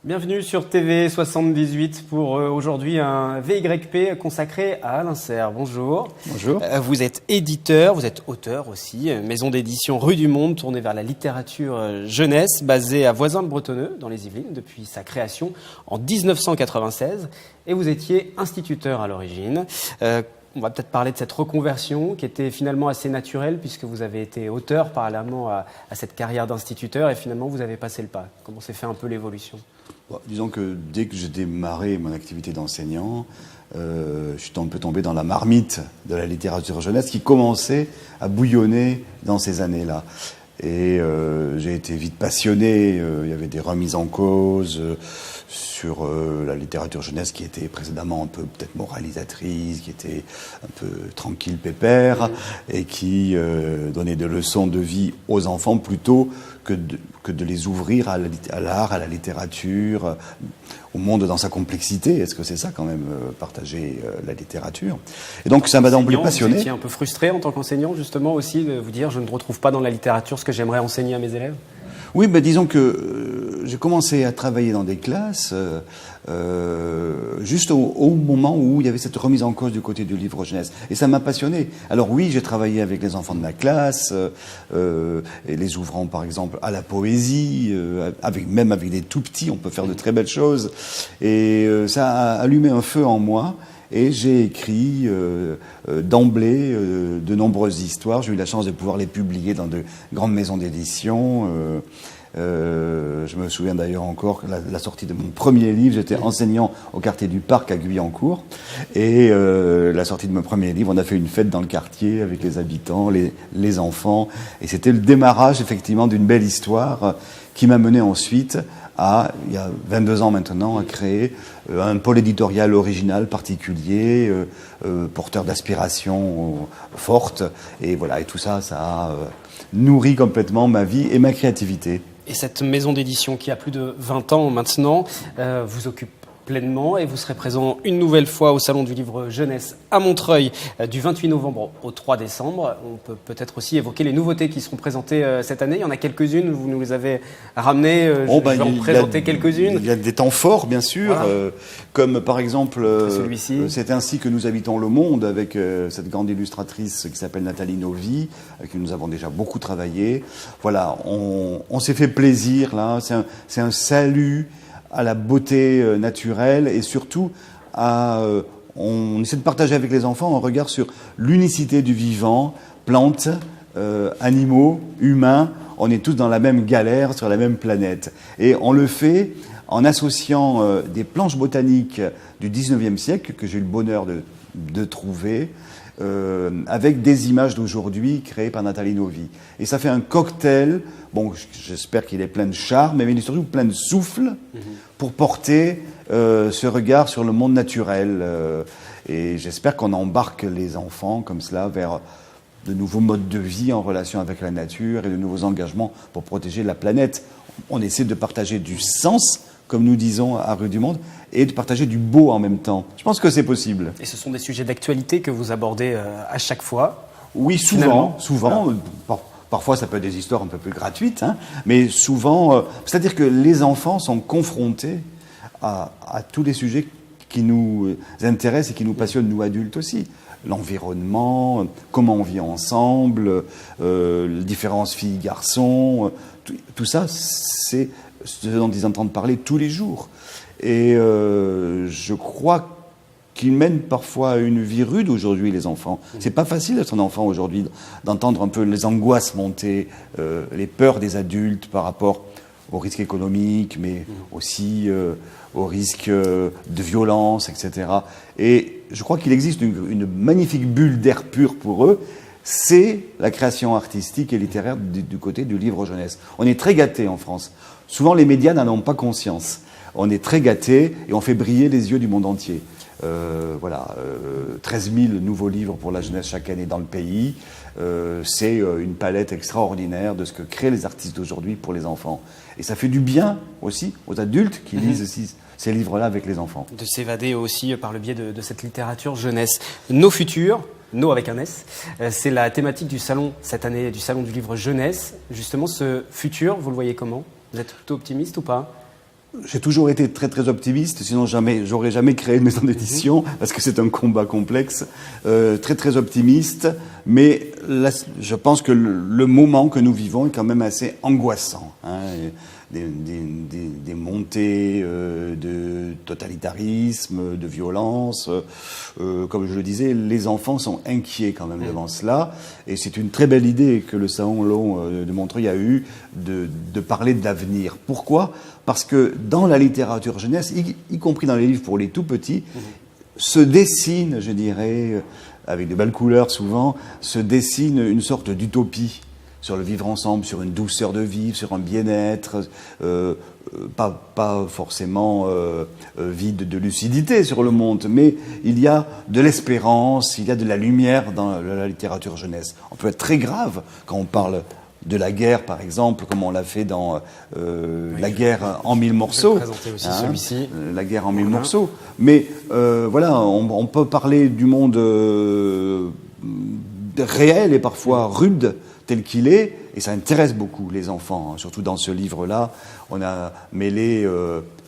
Bienvenue sur TV 78 pour aujourd'hui un VYP consacré à Alain Serre. Bonjour. Bonjour. Vous êtes éditeur, vous êtes auteur aussi, maison d'édition Rue du Monde, tournée vers la littérature jeunesse, basée à Voisins-le-Bretonneux, dans les Yvelines, depuis sa création en 1996. Et vous étiez instituteur à l'origine. On va peut-être parler de cette reconversion qui était finalement assez naturelle puisque vous avez été auteur parallèlement à cette carrière d'instituteur et finalement vous avez passé le pas. Comment s'est fait un peu l'évolution ? Bon, disons que dès que j'ai démarré mon activité d'enseignant, je suis un peu tombé dans la marmite de la littérature jeunesse qui commençait à bouillonner dans ces années-là. Et j'ai été vite passionné, il y avait des remises en cause sur la littérature jeunesse qui était précédemment un peu peut-être moralisatrice, qui était un peu tranquille, pépère, et qui donnait des leçons de vie aux enfants plutôt que de les ouvrir à l'art, à la littérature, au monde dans sa complexité. Est-ce que c'est ça quand même, partager la littérature? Et donc ça m'a d'emblée passionné. Vous étiez un peu frustré en tant qu'enseignant justement aussi de vous dire je ne retrouve pas dans la littérature ce que j'aimerais enseigner à mes élèves? Oui, mais disons que j'ai commencé à travailler dans des classes juste au moment où il y avait cette remise en cause du côté du livre jeunesse. Et ça m'a passionné. Alors oui, j'ai travaillé avec les enfants de ma classe, et les ouvrant par exemple à la poésie, même avec des tout petits, on peut faire de très belles choses. Et ça a allumé un feu en moi. Et j'ai écrit d'emblée de nombreuses histoires. J'ai eu la chance de pouvoir les publier dans de grandes maisons d'édition. Je me souviens d'ailleurs encore que la sortie de mon premier livre, j'étais enseignant au quartier du Parc à Guyancourt. Et la sortie de mon premier livre, on a fait une fête dans le quartier avec les habitants, les enfants. Et c'était le démarrage effectivement d'une belle histoire qui m'a mené ensuite il y a 22 ans maintenant, à créer un pôle éditorial original, particulier, porteur d'aspirations fortes. Et voilà, et tout ça, ça a nourri complètement ma vie et ma créativité. Et cette maison d'édition qui a plus de 20 ans maintenant vous occupe pleinement et vous serez présent une nouvelle fois au Salon du Livre Jeunesse à Montreuil du 28 novembre au 3 décembre. On peut peut-être aussi évoquer les nouveautés qui seront présentées cette année. Il y en a quelques-unes, vous nous les avez ramenées. Je vais en présenter quelques-unes. Il y a des temps forts, bien sûr, voilà. Comme par exemple celui-ci. C'est ainsi que nous habitons le monde avec cette grande illustratrice qui s'appelle Nathalie Novi, avec qui nous avons déjà beaucoup travaillé. Voilà, on s'est fait plaisir là. C'est un salut à la beauté naturelle et surtout on essaie de partager avec les enfants un regard sur l'unicité du vivant, plantes, animaux, humains. On est tous dans la même galère, sur la même planète. Et on le fait en associant des planches botaniques du 19e siècle que j'ai eu le bonheur de trouver, avec des images d'aujourd'hui créées par Nathalie Novi. Et ça fait un cocktail, bon, j'espère qu'il est plein de charme, mais surtout plein de souffle pour porter ce regard sur le monde naturel. Et j'espère qu'on embarque les enfants comme cela vers de nouveaux modes de vie en relation avec la nature et de nouveaux engagements pour protéger la planète. On essaie de partager du sens, comme nous disons à Rue du Monde, et de partager du beau en même temps. Je pense que c'est possible. Et ce sont des sujets d'actualité que vous abordez à chaque fois? Oui, souvent. Voilà. Parfois, ça peut être des histoires un peu plus gratuites, hein, mais souvent... c'est-à-dire que les enfants sont confrontés à tous les sujets qui nous intéressent et qui nous passionnent, nous adultes aussi. L'environnement, comment on vit ensemble, les différences filles-garçons, tout ça, c'est ce dont ils entendent parler tous les jours. Et je crois qu'ils mènent parfois une vie rude aujourd'hui, les enfants. C'est pas facile d'être un enfant aujourd'hui, d'entendre un peu les angoisses monter, les peurs des adultes par rapport aux risques économiques, mais aussi aux risques de violence, etc. Et je crois qu'il existe une magnifique bulle d'air pur pour eux, c'est la création artistique et littéraire du côté du livre jeunesse. On est très gâtés en France. Souvent, les médias n'en ont pas conscience. On est très gâtés et on fait briller les yeux du monde entier. 13 000 nouveaux livres pour la jeunesse chaque année dans le pays. C'est une palette extraordinaire de ce que créent les artistes d'aujourd'hui pour les enfants. Et ça fait du bien aussi aux adultes qui lisent aussi ces livres-là avec les enfants. De s'évader aussi par le biais de cette littérature jeunesse. Nos futurs, nos avec un S, c'est la thématique du salon cette année, du salon du livre jeunesse. Justement, ce futur, vous le voyez comment? Vous êtes plutôt optimiste ou pas? J'ai toujours été très très optimiste, sinon j'aurais jamais créé une maison d'édition, parce que c'est un combat complexe. Très très optimiste, mais là, je pense que le moment que nous vivons est quand même assez angoissant. Hein. Des montées de totalitarisme, de violence. Comme je le disais, les enfants sont inquiets quand même devant cela. Et c'est une très belle idée que le Salon de Montreuil a eue de parler de l'avenir. Pourquoi ? Parce que dans la littérature jeunesse, y compris dans les livres pour les tout petits, se dessine, je dirais, avec de belles couleurs souvent, se dessine une sorte d'utopie sur le vivre ensemble, sur une douceur de vivre, sur un bien-être, pas forcément vide de lucidité sur le monde, mais il y a de l'espérance, il y a de la lumière dans la littérature jeunesse. On peut être très grave quand on parle de la guerre, par exemple, comme on l'a fait dans La guerre en 1000 morceaux. Je vais présenter aussi celui-ci. La guerre en 1000 morceaux. Mais voilà, on peut parler du monde réel et parfois rude, tel qu'il est, et ça intéresse beaucoup les enfants. Hein. Surtout dans ce livre-là, on a mêlé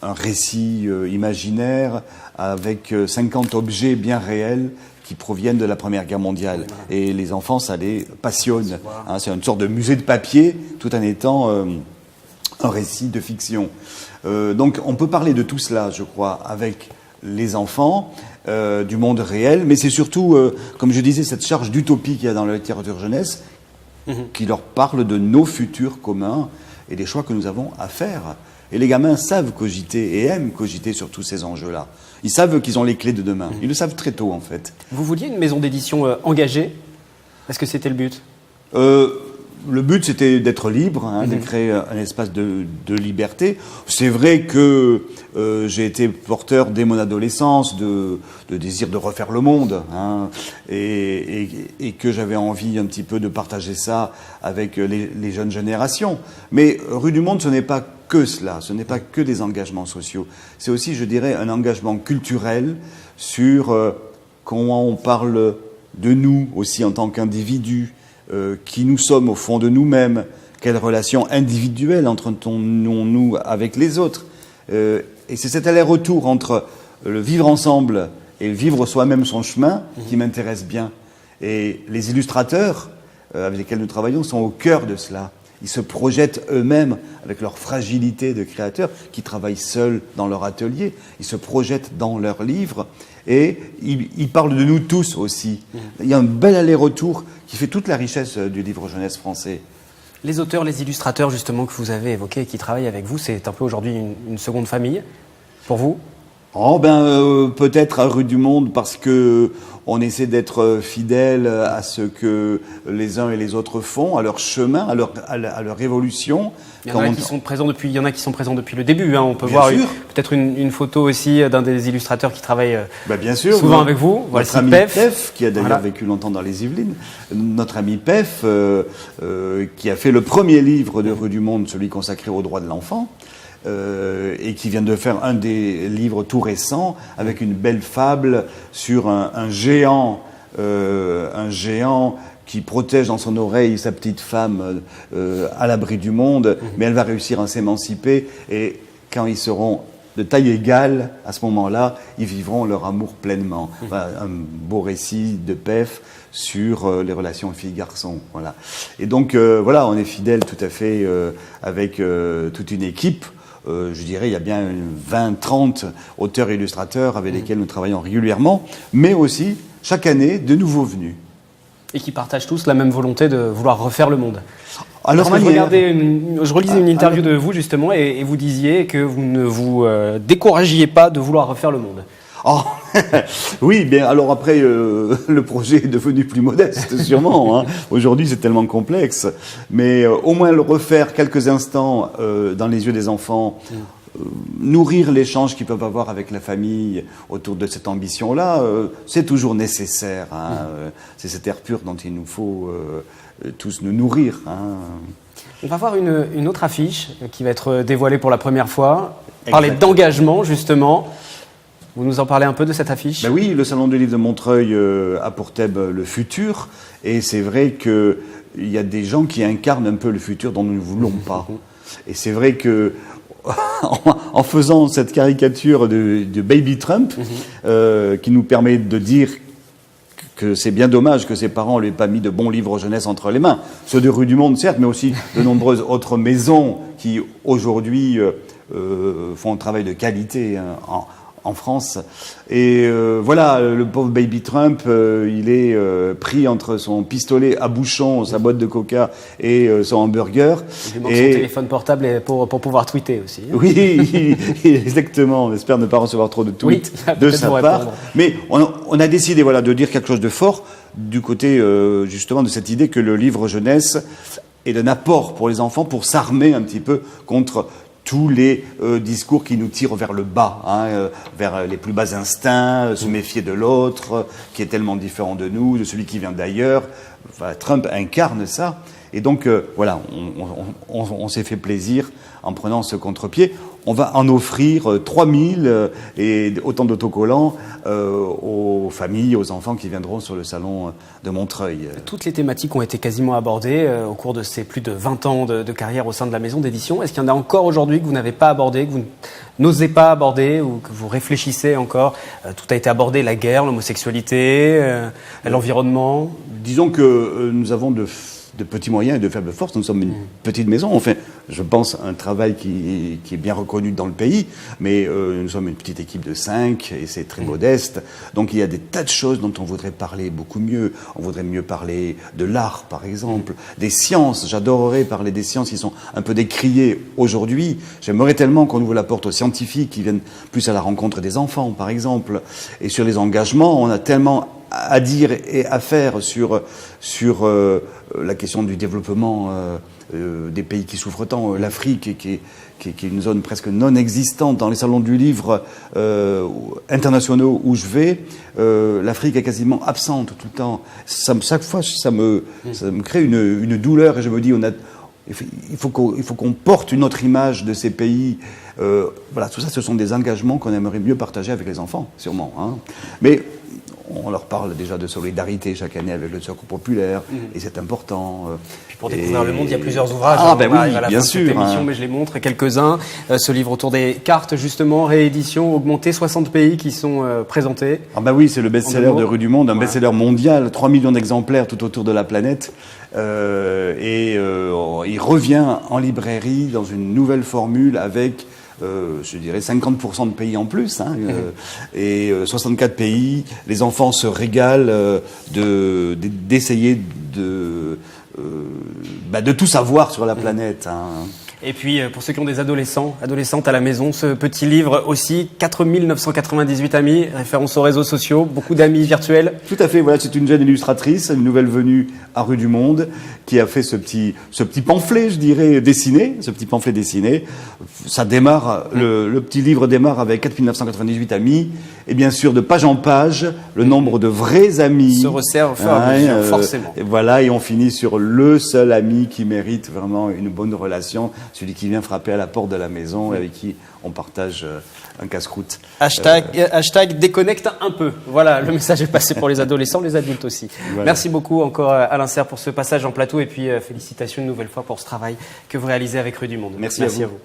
un récit imaginaire avec 50 objets bien réels qui proviennent de la Première Guerre mondiale. Et les enfants, ça les passionne. Hein, c'est une sorte de musée de papier, tout en étant un récit de fiction. Donc on peut parler de tout cela, je crois, avec les enfants, du monde réel, mais c'est surtout, comme je disais, cette charge d'utopie qu'il y a dans la littérature jeunesse, qui leur parle de nos futurs communs et des choix que nous avons à faire. Et les gamins savent cogiter et aiment cogiter sur tous ces enjeux-là. Ils savent qu'ils ont les clés de demain. Ils le savent très tôt, en fait. Vous vouliez une maison d'édition engagée ? Est-ce que c'était le but ? Le but, c'était d'être libre, hein, de créer un espace de liberté. C'est vrai que j'ai été porteur dès mon adolescence de désir de refaire le monde, hein, et que j'avais envie un petit peu de partager ça avec les jeunes générations. Mais Rue du Monde, ce n'est pas que cela, ce n'est pas que des engagements sociaux. C'est aussi, je dirais, un engagement culturel sur comment on parle de nous aussi en tant qu'individus, qui nous sommes au fond de nous-mêmes, quelle relation individuelle entretenons-nous avec les autres. Et c'est cet aller-retour entre le vivre ensemble et le vivre soi-même son chemin qui m'intéresse bien. Et les illustrateurs avec lesquels nous travaillons sont au cœur de cela. Ils se projettent eux-mêmes avec leur fragilité de créateurs, qui travaillent seuls dans leur atelier. Ils se projettent dans leurs livres et ils parlent de nous tous aussi. Il y a un bel aller-retour qui fait toute la richesse du livre jeunesse français. Les auteurs, les illustrateurs justement que vous avez évoqués et qui travaillent avec vous, c'est un peu aujourd'hui une seconde famille pour vous ? Oh peut-être à Rue du Monde parce que on essaie d'être fidèle à ce que les uns et les autres font, à leur chemin, à leur évolution. Il y en a qui sont présents depuis le début. Hein. On peut voir peut-être une photo aussi d'un des illustrateurs qui travaille bien sûr, souvent avec vous. Notre ami Pef, qui a d'ailleurs vécu longtemps dans les Yvelines. Notre ami Pef, qui a fait le premier livre de Rue du Monde, celui consacré aux droits de l'enfant. Et qui vient de faire un des livres tout récents avec une belle fable sur un géant qui protège dans son oreille sa petite femme à l'abri du monde, mais elle va réussir à s'émanciper et quand ils seront de taille égale, à ce moment-là, ils vivront leur amour pleinement. Voilà, un beau récit de Pef sur les relations filles-garçons. Voilà. Et donc, voilà, on est fidèles tout à fait avec toute une équipe. Je dirais, il y a bien 20-30 auteurs et illustrateurs avec lesquels nous travaillons régulièrement, mais aussi, chaque année, de nouveaux venus. Et qui partagent tous la même volonté de vouloir refaire le monde. À leur manière. Je relisais une interview de vous, justement, et vous disiez que vous ne vous découragiez pas de vouloir refaire le monde. Oh, oui, bien alors après, le projet est devenu plus modeste, sûrement. Hein. Aujourd'hui, c'est tellement complexe. Mais au moins le refaire quelques instants dans les yeux des enfants, nourrir l'échange qu'ils peuvent avoir avec la famille autour de cette ambition-là, c'est toujours nécessaire. Hein. C'est cet air pur dont il nous faut tous nous nourrir. Hein. On va voir une autre affiche qui va être dévoilée pour la première fois. Parler d'engagement, justement. Vous nous en parlez un peu de cette affiche ? Oui, le Salon du Livre de Montreuil a pour thème le futur. Et c'est vrai qu'il y a des gens qui incarnent un peu le futur dont nous ne voulons pas. Et c'est vrai que en faisant cette caricature de Baby Trump, qui nous permet de dire que c'est bien dommage que ses parents ne lui aient pas mis de bons livres jeunesse entre les mains. Ceux de Rue du Monde, certes, mais aussi de nombreuses autres maisons qui, aujourd'hui, font un travail de qualité en France. Et voilà, le pauvre Baby Trump, il est pris entre son pistolet à bouchon, sa boîte de coca et son hamburger. Il lui manque son téléphone portable pour pouvoir tweeter aussi. Hein. Oui, exactement. On espère ne pas recevoir trop de tweets de sa part. Mais on a décidé de dire quelque chose de fort du côté justement de cette idée que le livre jeunesse est un apport pour les enfants pour s'armer un petit peu contre tous les discours qui nous tirent vers le bas, vers les plus bas instincts, se méfier de l'autre, qui est tellement différent de nous, de celui qui vient d'ailleurs. Enfin, Trump incarne ça. Et donc, voilà, on s'est fait plaisir en prenant ce contre-pied. On va en offrir 3000 et autant d'autocollants aux familles, aux enfants qui viendront sur le salon de Montreuil. Toutes les thématiques ont été quasiment abordées au cours de ces plus de 20 ans de carrière au sein de la maison d'édition. Est-ce qu'il y en a encore aujourd'hui que vous n'avez pas abordé, que vous n'osez pas aborder ou que vous réfléchissez encore? Tout a été abordé, la guerre, l'homosexualité, l'environnement. Disons que nous avons de petits moyens et de faibles forces. Nous sommes une petite maison. On fait, je pense, un travail qui est bien reconnu dans le pays, mais nous sommes une petite équipe de 5 et c'est très modeste. Donc il y a des tas de choses dont on voudrait parler beaucoup mieux. On voudrait mieux parler de l'art, par exemple, des sciences. J'adorerais parler des sciences qui sont un peu décriées aujourd'hui. J'aimerais tellement qu'on ouvre la porte aux scientifiques qui viennent plus à la rencontre des enfants, par exemple. Et sur les engagements, on a tellement à dire et à faire sur la question du développement des pays qui souffrent tant. L'Afrique, qui est une zone presque non existante dans les salons du livre internationaux où je vais, l'Afrique est quasiment absente tout le temps. Chaque fois, ça me crée une douleur et je me dis, il faut qu'on porte une autre image de ces pays. Voilà, tout ça, ce sont des engagements qu'on aimerait mieux partager avec les enfants, sûrement. Hein. Mais on leur parle déjà de solidarité chaque année avec le Secours populaire, et c'est important. Puis pour découvrir le monde, il y a plusieurs ouvrages. Ah, ben oui, à la bien fin sûr. De cette émission, mais je les montre quelques-uns. Ce livre autour des cartes, justement, réédition, augmenté, 60 pays qui sont présentés. Ah ben oui, c'est le best-seller de Rue du Monde, un best-seller mondial, 3 millions d'exemplaires tout autour de la planète. Il revient en librairie dans une nouvelle formule avec je dirais 50% de pays en plus, et 64 pays. Les enfants se régalent d'essayer de tout savoir sur la planète. Hein. Et puis, pour ceux qui ont des adolescentes à la maison, ce petit livre aussi, 4998 amis, référence aux réseaux sociaux, beaucoup d'amis virtuels. Tout à fait, voilà, c'est une jeune illustratrice, une nouvelle venue à Rue du Monde, qui a fait ce petit pamphlet, je dirais, dessiné, Ça démarre, le petit livre démarre avec 4998 amis, et bien sûr, de page en page, le nombre de vrais amis se resserre au fur et à mesure, forcément. Et voilà, et on finit sur le seul ami qui mérite vraiment une bonne relation, celui qui vient frapper à la porte de la maison et avec qui on partage un casse-croûte. Hashtag déconnecte un peu. Voilà, le message est passé pour les adolescents, les adultes aussi. Voilà. Merci beaucoup encore Alain Serre pour ce passage en plateau et puis félicitations une nouvelle fois pour ce travail que vous réalisez avec Rue du Monde. Merci à vous.